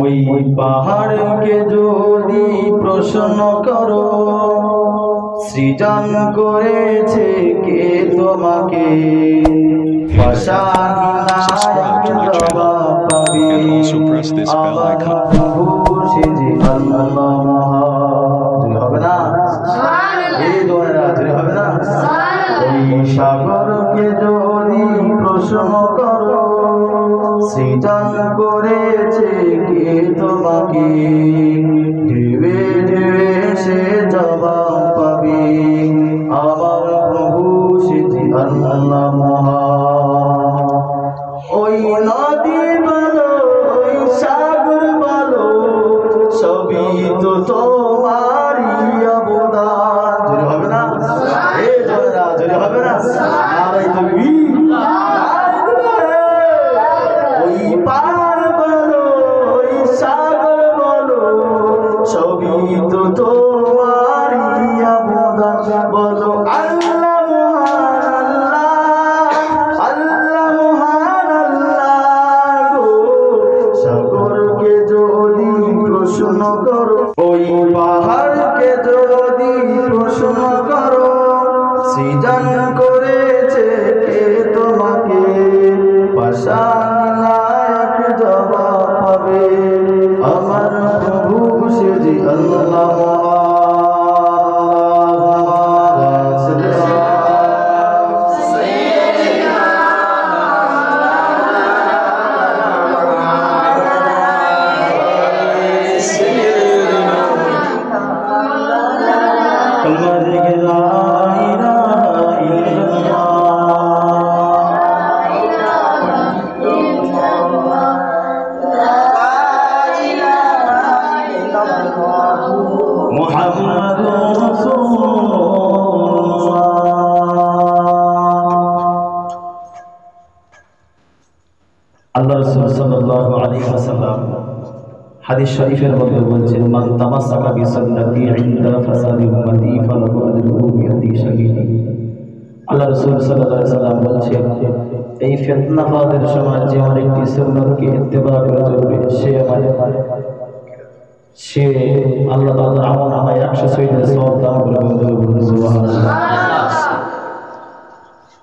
ওই পাহাড়কে যদি প্রশ্ন করো সৃজন করেছে কে তোমাকে, সাগরকে যদি প্রশ্ন করো সৃজন করেছে কে তোমাকে, ঢেবে ঢেবে সে জবাব পাবে আমার প্রভু সে যে আল্লাহ মহান। ওই নদী বলো ওই সাগর বলো সবই তো তোমারই অবদান। জোরে হবে না? এই জোরে হবে না? আরে তুমি ওই পার বলো ওই সাগর বলো সবই তো তোমারই অবদান। বলো আল্লাহ মহান আল্লাহ, আল্লাহ মহান আল্লাহ গো। সাগরকে যদি প্রশ্ন করো ওই পাহাড়কে যদি প্রশ্ন করো সৃজন করেছে কে তোমাকে, পাশানায়ক জবাব পাবে আমার প্রভু সে যে আল্লাহ মহান। আল্লাহ রাসূল সাল্লাল্লাহু আলাইহি ওয়াসাল্লাম হাদিস শরীফের মধ্যে বলেছেন, মান তামাসসাকা বিসুন্নতি ইনদা ফাসাদি উম্মতি ফালাহু আজরুহু বিয়াদি শাহীদ। আল্লাহ রাসূল সাল্লাল্লাহু আলাইহি ওয়াসাল্লাম বলেছেন, এই ফিতনা ফাদের সময় যে আমার একটি সুন্নতকে ইত্তেবা করে চলবে সে আল্লাহ তাআলা আমল নামায় 100 শহীদের সওয়াব দান করবে। সুবহানাল্লাহ।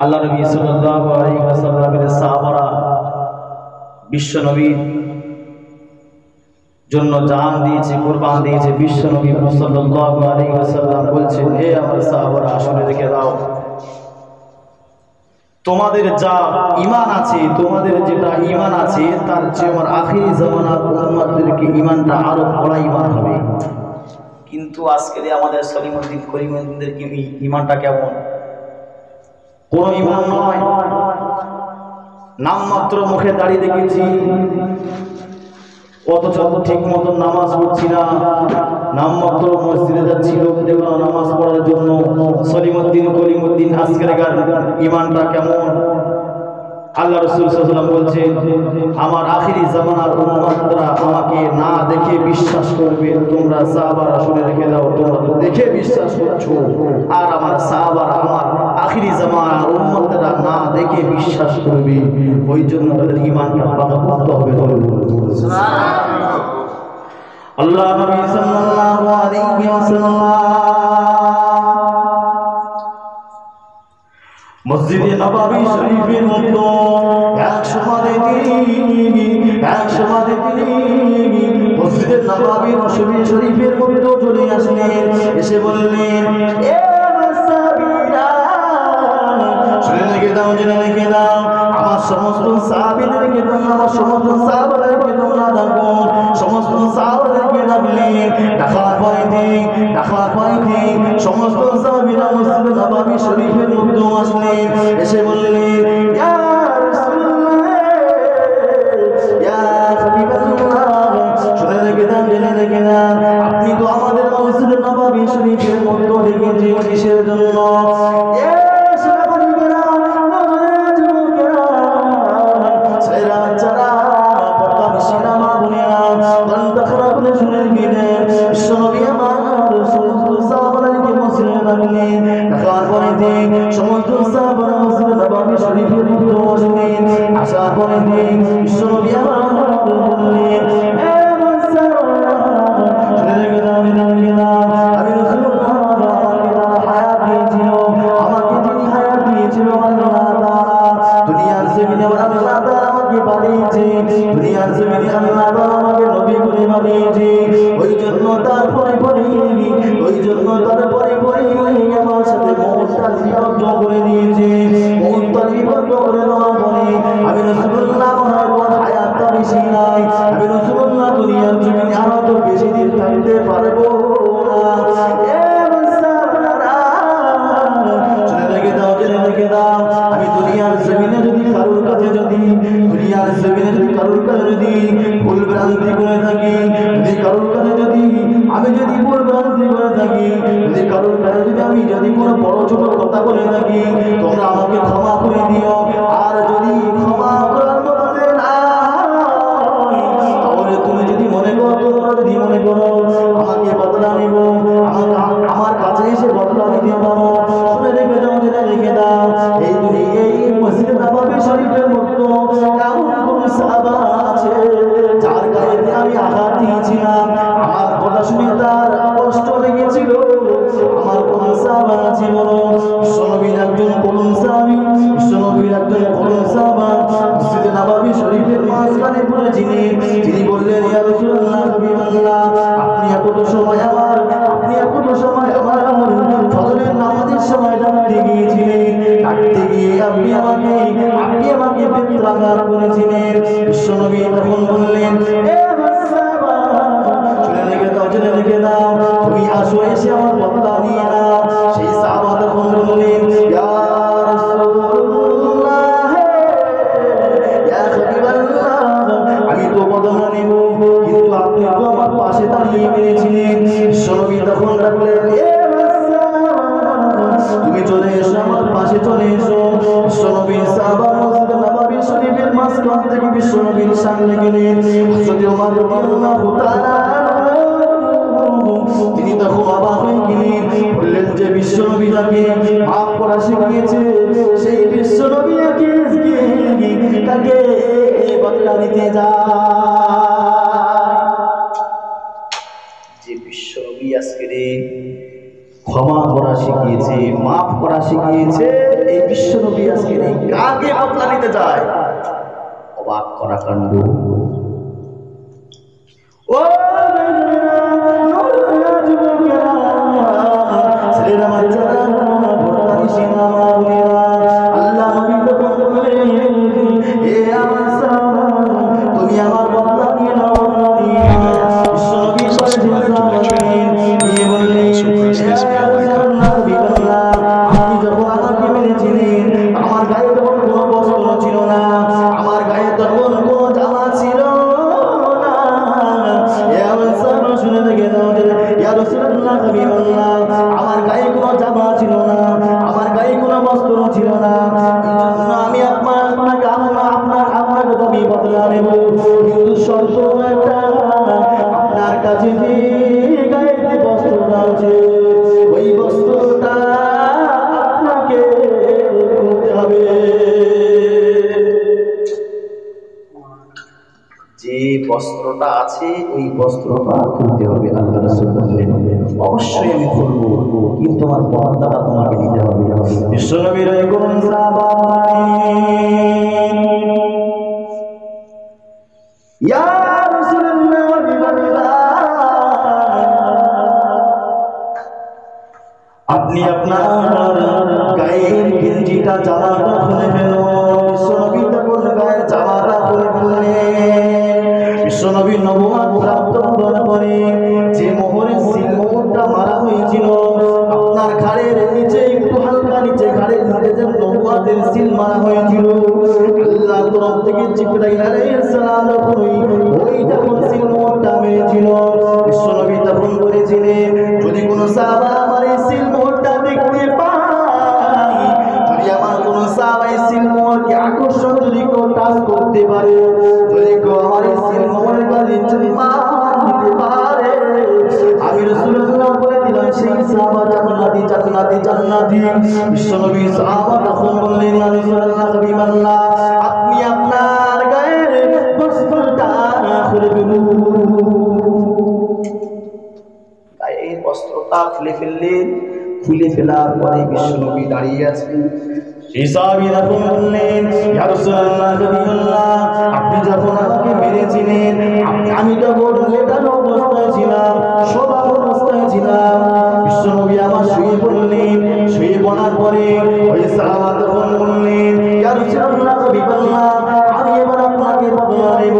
আল্লাহ নবী সাল্লাল্লাহু আলাইহি ওয়াসাল্লামের সাহাবারা বিশ্ব নবীর জন্য জান দিয়েছে, কুরবান দিয়েছে। বিশ্ব নবী সাল্লাল্লাহু আলাইহি ওয়াসাল্লাম বলছেন, হে আমার সাহাবারা আসলে রেখে দাও, তোমাদের যা ঈমান আছে, তোমাদের যেটা ঈমান আছে তার চেয়ে আমার আখিরি জামানার উম্মতদেরকে ঈমানটা আরো বড় ঈমান হবে। কিন্তু আজকে আমাদের সলিমুদ্দিন করিমুদ্দিনদের কি ঈমানটা কেমন? কোন ঈমান নয়, নামমাত্র মুখে দাঁড়িয়ে দেখেছি অথচ ঠিক মতো নামাজ পড়ছি না। নামমাত্র মসজিদে যাচ্ছি লোকদেরও নামাজ পড়ার জন্য। সলিমুদ্দিন করিমুদ্দিন আজকের ঈমানটা কেমন? আল্লাহ রাসূল সাল্লাল্লাহু আলাইহি ওয়াসাল্লাম বলছেন, আমার আখিরি জামানার উম্মতরা আমাকে না দেখে বিশ্বাস করবে। তোমরা সাহাবারা শুনে রেখে দাও, তোমরা তো দেখে বিশ্বাস করছো, আর আমার সাহাবারা আমার আখিরি জামানার উম্মতরা না দেখে বিশ্বাস করবে। ওই জন্য তাদের ঈমানটা পাকাপোক্ত হবে। সুবহানাল্লাহ। আল্লাহ নবী সাল্লাল্লাহু আলাইহি ওয়াসাল্লাম মসজিদে নববী শরীফের মধ্যে এক সময় তিনি মসজিদে নববী শরীফের মধ্যে চলে আসলেন। এসে বললেন, এ সাহাবীরা শুনে রেখে দাও, জেনে রেখে দাও, আমার সমস্ত সাহাবীদেরকে তোমরা, আমার সমস্ত সাহাবাদেরকে তোমরা ডাকো। সমস্ত সাহাবাদেরকে ডাকলেন। ডাকার পরে সমস্ত সাহাবীরা মসজিদে নববী শরীফের মধ্যে আসলেন। এসে বললেন, ইয়া রাসূলুল্লাহ, ইয়া হাবিবাল্লাহ, শুনে রেখে দাও, জেনে রেখে দাও, আপনি তো আমাদের মসজিদে নববী শরীফের মধ্যে ঢুকেছেন কিসের জন্য? জমিনে আল্লাহ আমাকে নবী করে বানিয়েছে ওই জন্য তারপরে আমার সাথে মৌতটা লিপিবদ্ধ করে দিয়েছে মৌতটা লিপিবদ্ধ করে দেওয়ার পরে আমি রাসূলুল্লাহ আমার হায়াতটা বেশি নাই আমি রাসূলুল্লাহ দুনিয়ার জমিনে আরো তো বেশি দিন থাকতে পারবো আমি দুনিয়ার জমিনে যদি কারোর কাছে যদি ভুল ভ্রান্তি করে থাকি যদি কারোর কাছে যদি আমি যদি ভুল ভ্রান্তি করে থাকি যদি কারোর কাছে যদি আমি যদি কোনো বড় ছোট কথা বলে থাকি তোমরা আমাকে ক্ষমা করে দিও আর যদি ক্ষমা করার মতো না তাহলে তুমি যদি মনে করো তোমরা যদি মনে করো আমাকে বদলা নেব আমার কাছে এসে বদলা নিতে পারো শুনে রেখে দাও জেনে রেখে দাও এই এই মসজিদে নববী শরীফের মতো এমন কোন সাহাবা আছে যার গায়ে আমি আঘাত দিয়েছিলাম আমার কথা শুনে তার কষ্ট লেগেছিল আমার কোন সাহাবা আছে বলো বিশ্বনবীর একজন করুণ সাহাবী বিশ্বনবীর একজন করুণ সাহাবা মসজিদে নববী শরীফের মাঝখানে পড়ে যিনি বললেন ইয়া রাসূলুল্লাহ হাবিবাল্লাহ আপনি এত সময় আমার ফজরের নামাজের সময় ডাকতে গিয়ে আপনি আমাকে বেত্রাঘাত করেছিলেন বিশ্বনবী তখন বললেন চলে রেখে দাও তুমি আসো এসে আমার বদলা নিয়ে নাও সেই সাহাবা তখন বললেন ইয়া রাসূলুল্লাহ ইয়া হাবিবাল্লাহ আমি তো বদলা নেব কিন্তু আপনি তো আমার পাশে দাঁড়িয়ে মেরেছিলেন বিশ্বনবী তখন ডাকলেন তুমি চলে এসো আমার পাশে চলে এসো বিশ্বনবীর সাহাবা মসজিদে নববী শরীফের মাঝখান থেকে বিশ্বনবীর সামনে গেলেন হযরত ওমর রাদিয়াল্লাহু তাআলা তিনি তখন অবাক হয়ে গেলেন বললেন যে বিশ্বনবী তাকে মাফ করা শিখিয়েছে সেই বিশ্বনবী তাকে বদলা নিতে যায় যে বিশ্বনবী আজকে ক্ষমা করা শিখিয়েছে মাফ করা শিখিয়েছে এই বিশ্বনবী আজকে কাকে বদলা নিতে যায় অবাক করা কাণ্ড ও ছেলেরা বাচ্চারা আল্লাহ নবী তখন বললেন হে আমার সাহাবা তুমি আমার বদলা নিয়ে নাও বিশ্বনবী আপনি যখন আমাকে মেরেছিলেন আমার গায়ে তখন কোনো বস্ত্র ছিল না আমার গায়ে তখন কোনো জামা ছিল না শুনে দেখে দাও ইয়া রাসূলুল্লাহ হাবিবাল্লাহ আমার গায়ে কোনো জামা ছিল না আমার গায়ে কোনো বস্ত্র ছিল না আমি আপনাকে আমি বদলা নেব কিন্তু শর্ত একটা আপনার কাছে যে গায়ে যে বস্ত্রটা আছে ওই বস্ত্রটা আপনাকে করতে হবে যে বস্ত্রটা আছে ওই বস্ত্রটা খুলতে হবে আল্লাহ রাসূল বললেন অবশ্যই আমি খুলবো কিন্তু আমার পর্দাটা তোমাকে দিতে হবে বিশ্বনবীর এই কোন সাহাবা ইয়া রাসূলুল্লাহ আপনি আপনার গায়ের গেঞ্জিটা জামাটা খুলে ফেলুন বিশ্বনবী তখন গায়ের জামাটা খুলে ফেললেন বিশ্বনবী নবুয়ত প্রাপ্ত হওয়ার পরে যে মোহরের সিলমোহরটা মারা হয়েছিল আপনার ঘাড়ের নিচে একটু হালকা নিচে ঘাড়ের নিচে যে নবুয়তের সিল মারা হয়েছিল আল্লাহর তরফ থেকে জিবরাইল আলাইহিস সালাম যখন ওই যখন সিলমোহরটা মেরেছিল বিশ্বনবী তখন বলেছিলেন যদি কোনো সাহাবা আমার এই সিলমোহরটা দেখতে পায় যদি আমার কোনো সাহাবা এই সিলমোহরকে আকর্ষণ যদি কেউ টাচ করতে পারে যদি কেউ আমার এই সিলমোহরের কাছে চুমা দিতে পারে আমি রাসূলুল্লাহ বলে দিলাম সেই সাহাবা জান্নাতি বিশ্বনবী সাহাবা তখন বললেন ইয়া রাসূলুল্লাহ হাবিবাল্লাহ আপনি আপনার গায়ের বস্ত্রটা খুলে ফেলুন গায়ের বস্ত্রটা খুলে ফেললেন খুলে ফেলার পরে বিশ্বনবী দাঁড়িয়ে আছেন সেই সাহাবী যখন বললেন, ইয়া রাসূলুল্লাহ হাবিবাল্লাহ, আপনি যখন আমাকে মেরেছিলেন আমি তখন লেটানো অবস্থায় ছিলাম, শোয়া অবস্থায় ছিলাম। বিশ্বনবী আমার শুয়ে পড়লেন, শুয়ে পড়ার পরে ওই সাহাবা তখন বললেন, ইয়া রাসূলুল্লাহ হাবিবাল্লাহ, আমি এবার আপনাকে বদলা নেব।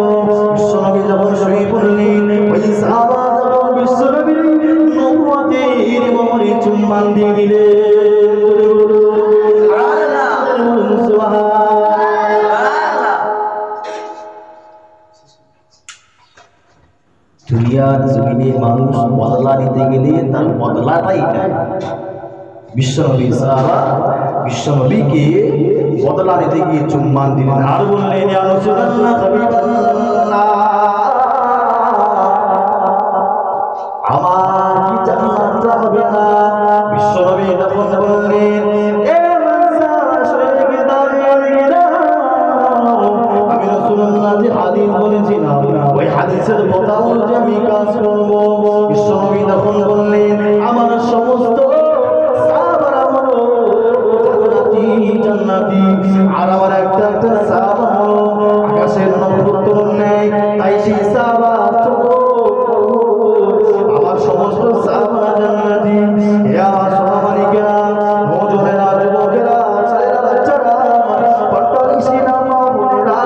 বিশ্বনবী যখন শুয়ে পড়লেন, ওই সাহাবা তখন বিশ্বনবীর নবুয়তের মোহরে চুম্বন দিয়ে দিলেন। দুনিয়ার জমিনে মানুষ বদলা নিতে গেলে তার বদলাটাই নেয়। বিশ্বনবী সাহাবা বিশ্বনবীকে বদলা নিতে গিয়ে চুম্বন দিলেন আর বললেন, ইয়া রাসূলুল্লাহ হাবিবাল্লাহ, আমার কি জান্নাত হবে না? বিশ্বনবী তখন বললেন, এ আমি রাসূলুল্লাহ যে হাদিস বলেছিলাম ওই হাদিসের কথা অনুযায়ী আমি কাজ করব। বিশ্বনবী তখন বললেন, আমার সমস্ত সাহাবারা হলো জান্নাতি জান্নাতি, আর আমার একটা একটা সাহাবা হলো আকাশের নক্ষত্র নেই, তাই সেই সাহাবা আমার সমস্ত সাহাবা জান্নাতি। হে আমার সোনামানিকেরা, নওজোয়ানেরা, যুবকেরা, ছেলেরা, বাচ্চারা, পর্দানিশিনা মা বোনেরা,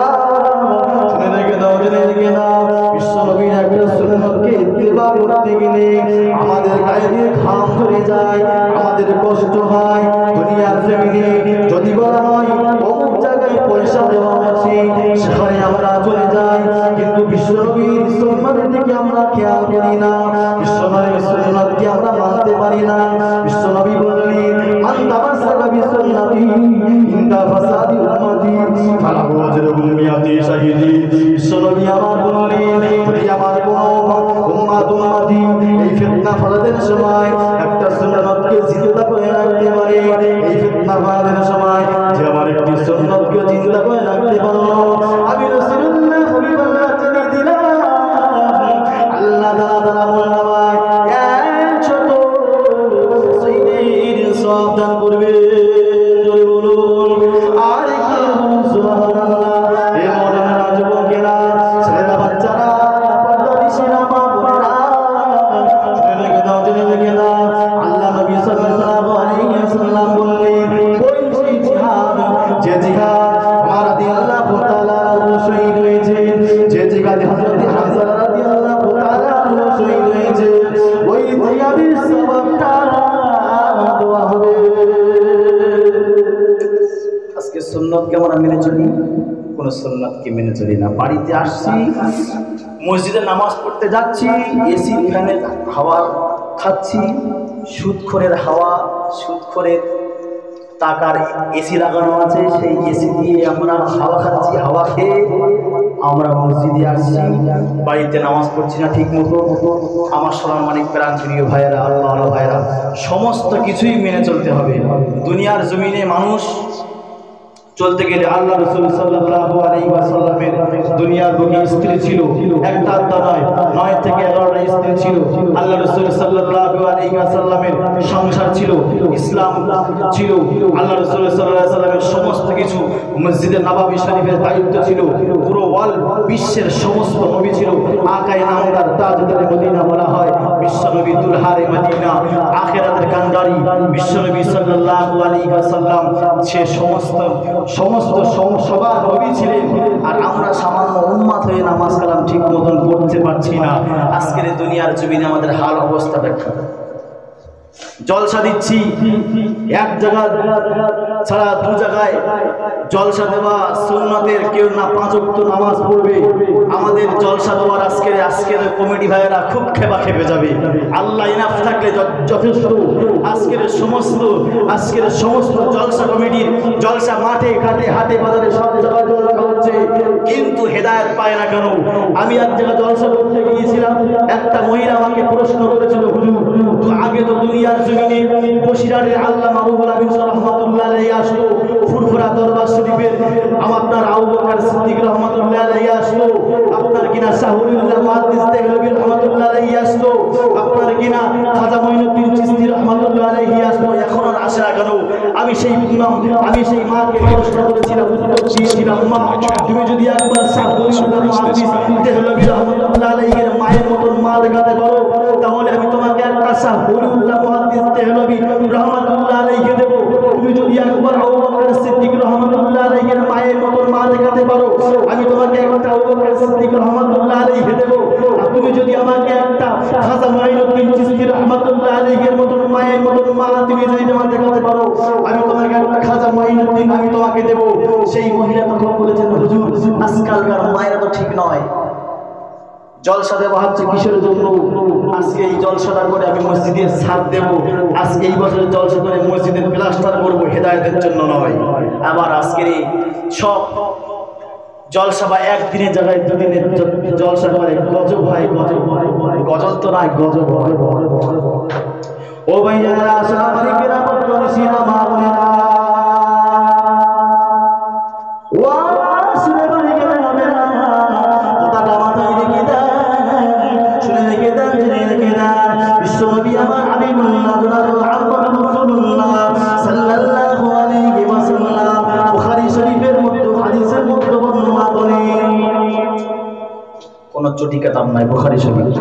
শুনে রেখে দাও, জেনে রেখে দাও, বিশ্বনবীর একটা সুন্নতকে ইত্তেবা করতে গেলে আমাদের গায়ে দিয়ে ঘাম ঝরে যায়, আমাদের কষ্ট হয়। দুনিয়ার জমিনে যদি বলা হয় অমুক জায়গায় পয়সা দেওয়া আছে, সেখানে আমরা চলে যাই, কিন্তু বিশ্বনবীর সুন্নতের দিকে আমরা খেয়াল করি না, বিশ্বনবীর সুন্নতকে আমরা মানতে পারি না। বিশ্বনবী বললেন, মান তামাসসাকা বিসুন্নতি ইনদা ফাসাদি উম্মতি ফালাহু আজরুম মিয়াতি শাহিদি। বিশ্বনবী আমার বললেন, যদি আমার কোনো উম্মতি এই ফিতনা ফলাদের সময় একটা সুন্নতকে জিন্দা করে রাখতে পারে, এই ফিতনা ফলাদের সময় যে আমার একটি সুন্নতকে জিন্দা করে রাখতে পারলো, আমি রাসূলুল্লাহ হাবিবাল্লাহ জানিয়ে দিলাম আল্লাহ তাআলা মোলামায় একশত শহীদের সওয়াব দান করবে। জোরে বলুন আর একটু সুবহানাল্লাহ। হে মুমিনেরা, যুবকেরা, ছেলেরা, বাচ্চারা, পর্দানিশিনা মা বোনেরা, শুনে রেখে দাও, জেনে রেখে দাও, আল্লাহ নবী সাল্লাল্লাহু আলাইহি ওয়াসাল্লাম বললেন, ওই সেই জিহাদ, যে জিহাদ ওমর রাদিয়াল্লাহু তাআলা শহীদ হয়েছে, যে জিহাদে হযরত হামজা রাদিয়াল্লাহু তাআলা শহীদ হয়েছে, ওই জিহাদের সওয়াবটা দেওয়া হবে। আজকে সুন্নতকে আমরা মেনে চলি, কোন সুন্নতকে মেনে চলি না। বাড়িতে আসছি, মসজিদে নামাজ পড়তে যাচ্ছি, এসি ফ্যানের হাওয়া খাচ্ছি, সুদখোরের হাওয়া, সুদখোরের টাকার এসি লাগানো আছে, সেই এসি দিয়ে আমরা হাওয়া খাচ্ছি, হাওয়া খেয়ে আমরা মসজিদে আসছি, বাড়িতে নামাজ পড়ছি না ঠিক মতো। আমার সোনার মানিক প্রাণ প্রিয় ভাইয়েরা, আল্লাহ ভাইয়েরা, সমস্ত কিছুই মেনে চলতে হবে। দুনিয়ার জমিনে মানুষ চলতে গেলে আল্লাহ রাসূল সাল্লাল্লাহু আলাইহি ওয়াসাল্লামের দুনিয়ার বুকে স্ত্রী ছিল, একটা নয়, 9 থেকে 11টা স্ত্রী ছিল। আল্লাহ রাসূল সাল্লাল্লাহু আলাইহি ওয়াসাল্লামের সংসার ছিল, ইসলাম ছিল, আল্লাহ রাসূল সাল্লাল্লাহু আলাইহি ওয়াসাল্লামের সমস্ত কিছু, মসজিদে নববী শরীফের দায়িত্ব ছিল, পুরো ওয়ার্ল্ড বিশ্বের সমস্ত নবী ছিল। আকায়ে নামদার তাজদারে মদিনা বলা হয়, বিশ্বনবী দুলহারে মদিনা, আখিরাতের কান্ডারি বিশ্বনবী সাল্লাল্লাহু আলাইহি ওয়াসাল্লাম, সে সমস্ত সবার নবী ছিলেন। আর আমরা সামান্য উম্মত হয়ে নামাজ কালাম ঠিক মতন করতে পারছি না। আজকের দুনিয়ার জমিনে আমাদের হাল অবস্থা দেখা, জলসা দিচ্ছি, এক জায়গা ছাড়া দু জায়গায় জলসা দেওয়া সুন্নতের, কেউ না 5 ওয়াক্ত নামাজ পড়বে। আমাদের জলসা দেওয়ার আজকের কমিটি ভাইয়েরা খুব খেপে যাবে। আল্লাহ ইনাফ থাকলে যথেষ্ট। আজকের সমস্ত জলসা কমিটির জলসা মাঠে ঘাটে হাটে বাজারে সব জায়গায় জলসা হচ্ছে, কিন্তু হেদায়েত পায় না কেন? আমি এক জায়গায় জলসা করতে গিয়েছিলাম, একটা মহিলা আমাকে প্রশ্ন করেছিল, হুজুর আগে তো দুনিয়ার জমিনে বসিরহাটের আল্লামা রুহুল আমিন রাহমাতুল্লাহ আলাইহি আসলো, ফুরফুরা দরবার শরীফের আপনার আবু বকর সিদ্দিক রাহমাতুল্লাহ আলাইহি আসলো, আপনার কিনা শাহুরুল্লাহ মুহাদ্দিস দেহলভী রাহমাতুল্লাহ আলাইহি আসলো, আপনার কিনা খাজা মঈনুদ্দিন চিশতি রাহমাতুল্লাহ আলাইহি আসলো। এখন আর আসে না কেন? আমি সেই মাকে প্রশ্ন করেছিলাম, দিয়েছিলাম, মা তুমি যদি একবার রহমতুল্লাহ আলাইহির মায়ের মতন মা দেখাতে পারো, তাহলে আমি তোমাকে একটা সাহুল্লাহ মুহাদ্দিস দেহলভী রহমতুল্লাহ আলাইহি দেব। তুমি যদি একবার আবু বকর সিদ্দিক রহমতুল্লাহ আলাইহির মায়ের মতন মা দেখাতে পারো, আমি তোমাকে একটা আবু বকর সিদ্দিক রহমতুল্লাহ আলাইহি দেব। আর তুমি যদি আমাকে একটা খাজা মুঈনুদ্দিন চিশতি রহমতুল্লাহ আলাইহির মতন মায়ের মতন মা তুমি যদি তোমাকে দেখাতে পারো, আমি তোমাকে একটা খাজা মুঈনুদ্দিন আমি তোমাকে দেব। সেই মহিলা তখন বলেছেন, হুজুর আজকালকার মায়েরা তো ঠিক নয়, জলসা দেওয়া হচ্ছে কিসের জন্য? আজকে এই জলসাটা করে আমি মসজিদের ছাদ দেব, আজকে এই বছরের জলসা করে মসজিদের প্লাস্টার করবো, হেদায়েতের জন্য নয়। আবার আজকের এই সব জলসা বা একদিনের জায়গায় দুদিনের জলসা করে গজব হয়, গজল তো নয়, গজব হয়। ও ভাইয়া আসসালামু আলাইকুম। কোন চটি কাতাম নাই, বুখারী শরীফ।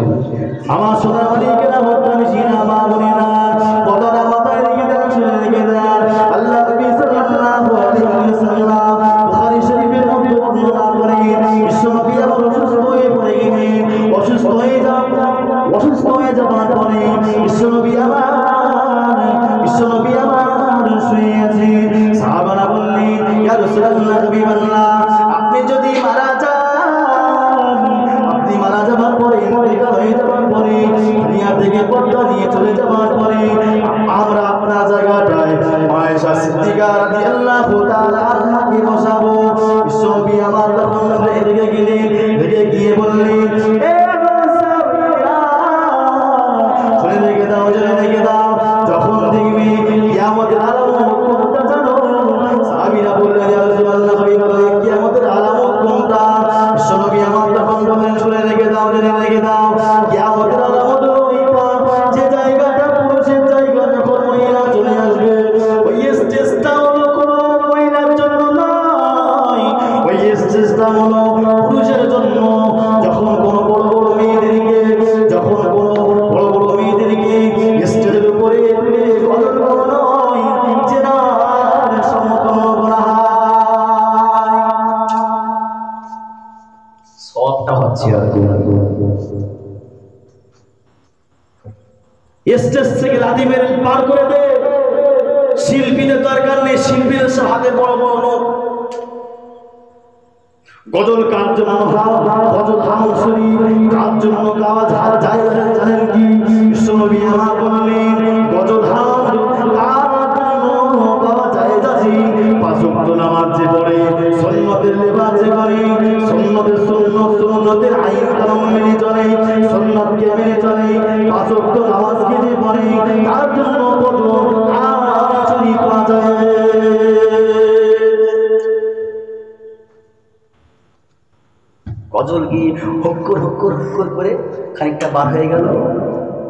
আমার সোনা মালিকেরা বর্তমানে সিনা মা বোনেরা পদরা মাথায় রেখে দেন, শুনে রেখে দেন, আল্লাহ নবী সাল্লাল্লাহু আলাইহি ওয়াসাল্লাম বুখারী শরীফের মধ্যে বর্ণনা করেন, বিশ্বনবী আমার অসুস্থ হয়ে পড়ে গেলেন। অসুস্থ হয়ে যাওয়ার পরে বিশ্বনবী আমার শুয়ে আছেন। সাহাবারা বললেন, ইয়া রাসূলুল্লাহ, হাবিবাল্লাহ, আপনি যদি মারা যাবার পরে, হয়ে যাবার পরে, দুনিয়া থেকে পর্দা নিয়ে চলে যাবার পরে, আমরা আপনার জায়গাটায় আয়েশা সিদ্দিকা রাদিয়াল্লাহু তাআলা আনহাকে বসাবো। বিশ্বনবী আমার তখন রেগে গেলেন, রেগে গিয়ে বললেন, শুনে রেখে দাও, জেনে রেখে দাও, যখন দেখবে কিয়ামতের আলামত কোনটা জানো? সাহাবীরা বললেন, ইয়া রাসূলুল্লাহ, হাবিবাল্লাহ, কিয়ামতের আলামত কোনটা? বিশ্বনবী আমার তখন বললেন, শুনে রেখে দাও, জেনে রেখে দাও, কিয়ামতের আলামত যে জায়গাটা পুরুষের জায়গা, যখন মহিলা চলে আসবে, ওই স্টেজটা হলো কোনো মহিলার জন্য নয়, ওই স্টেজটা হলো পুরুষের জন্য। যখন কোনো বড় বড় মেয়েদেরকে স্টেজের উপরে তুলে গজল গাওয়ানো হয়, জেনার সমতল করা হয়, সবটা হচ্ছে আর স্টেজ থেকে লাথি মেরে পার করে দে। শিল্পীদের দরকার নেই, শিল্পীদের হাতে বড় বড় লোক। গজল কার জন্য? গজল হামদ শরীফ কার জন্য গাওয়া যায় জানেন কি? বিশ্বনবী আমার বললেন, গজল হামদ কার জন্য গাওয়া যায় যাচ্ছে? পাঁচ ওয়াক্ত নামাজ যে পড়ে, সুন্নতের লেবাস যে করে, সুন্নতের আইন কানুন মেনে চলে, সুন্নতকে মেনে চলে, পাঁচ ওয়াক্ত নামাজকে যে পড়ে, তার জন্য গজল হামদ শরীফ পাওয়া যায়। গজল কি হক্কর হক্কর হক্কর করে খানিকটা বার হয়ে গেল?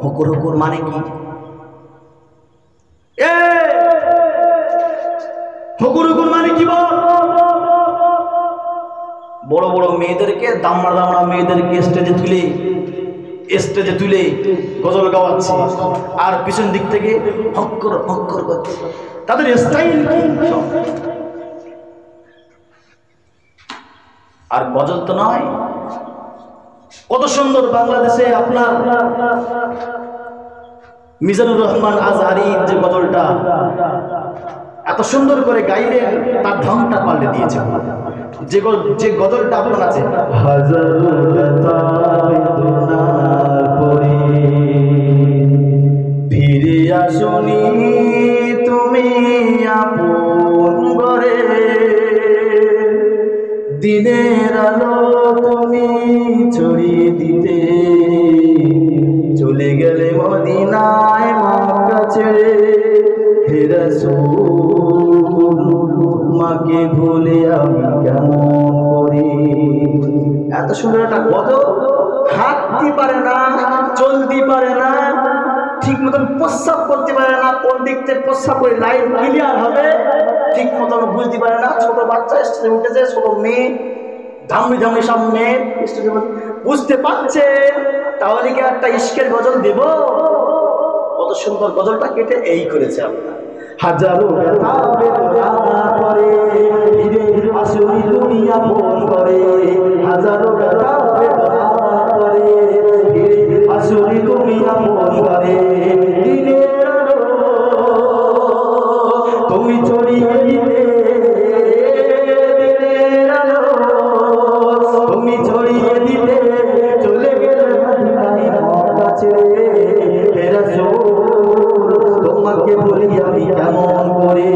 হক্কর হক্কর মানে কি? হক্কর হক্কর মানে কি বল? বড় বড় মেয়েদেরকে, দামড়া দামড়া মেয়েদেরকে স্টেজে তুলে গজল গাওয়াচ্ছে, আর পিছন দিক থেকে হক্কর হক্কর করছে। তাদের স্টাইল আর গজল তো নয়। কত সুন্দর বাংলাদেশে আপনার মিজানুর রহমান আজহারীর যে গজলটা এত সুন্দর করে গাইলেন, তার ঢংটা পাল্টে দিয়েছে। যে গজলটা আপনার আছে, হাজারো বেদনার পরে ফিরে আসুনি তুমি আপন ঘরে, দিনের আলো তুমি ছড়িয়ে দিতে চলে গেলে মদিনায় মক্কা ছেড়ে, হে রাসূল তোমাকে ভুলে আমি কেমন করি। এত সুন্দর একটা গজল, হাঁটতে পারে না, চলতে পারে না, ঠিক মতন প্রস্রাব করতে পারে না, কোন দিক থেকে প্রস্রাব করে লাইন ক্লিয়ার হবে ঠিক মতন বুঝতে পারে না। ছোট বাচ্চা স্টেজে উঠেছে, ছোট মেয়ে, ধামড়ি ধামড়ি সব মেয়ে স্টেজে বুঝতে পারছে, তাহলে কি একটা ইশকের গজল দেব? কত সুন্দর গজলটা কেটে এই করেছে আপনার। হাজারো ব্যথা বেদনা করে ধীরে আসুনি দুনিয়া ফোন করে, হাজারো ব্যথা বেদনা করে ধীরে আসুনি দুনিয়া ফোন করে, দিনের আলো তুমি ছড়িয়ে দিতে, দিনের আলো তুমি ছড়িয়ে দিতে চলে গেলে মদিনায় মক্কা ছেড়ে, হে রাসূল তোমাকে বলি আমি কেমন করে।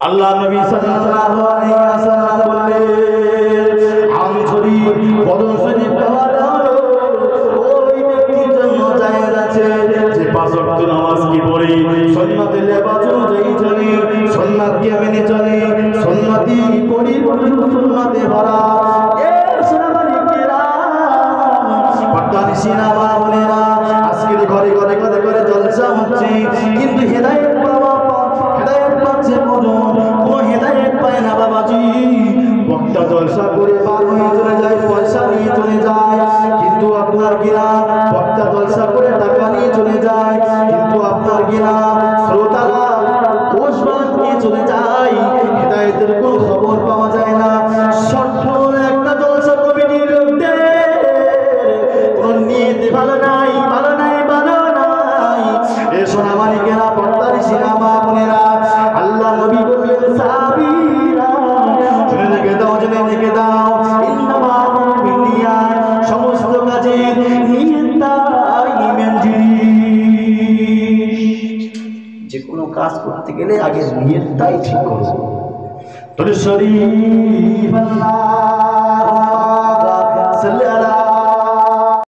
আল্লাহ নবী সাল্লাল্লাহু আলাইহি ওয়াসাল্লাম বললেন, আম শরীফ বদন শরীফ খাওয়ার হলো ওই ব্যক্তির জন্য জায়েজ আছে যে পাঁচ ওয়াক্ত নামাজ কি পড়ে, সুন্নাতের লেবাস অনুযায়ী চলে, সুন্নাতকে মেনে চলে, সুন্নতি করি বলি সুন্নাতে ভরা। এ সোনামানিকেরা, পর্দার সিনেমা বলেরা, আজকের ঘরে ঘরে ঘরে ঘরে জলসা হচ্ছে, কিন্তু হেদায়েত পাওয়া হেদায়েত পাচ্ছে কজন? কোনো হেদায়েত পায় না বাবাজি। বক্তা জলসা করে পার হয়ে চলে যায়, পয়সা নিয়ে চলে যায়, কিন্তু আপনার কিনা বক্তা জলসা করে টাকা নিয়ে চলে যায়, কিন্তু আপনার কিনা শ্রোতারা পোষবাদ নিয়ে চলে যায়, হেদায়েতের কোনো খবর পাওয়া যায় না। সফল একটা জলসা কমিটির লোকদের কোনো নিয়ত ভালো নাই, ভালো নাই, ভালো নাই। এ সোনামানিকেরা, পর্দার সিনেমা বোনেরা, আল্লাহ নবী বললেন সাহাবীরা শুনে রেখে দাও, জেনে রেখে দাও, ইন্নামাল বিনিয়াত, সমস্ত কাজে নিয়তটাই মেন জিনিস। যে কোনো কাজ করতে গেলে আগে নিয়তটাই ঠিক করো। তোর শরীফ আল্লাহ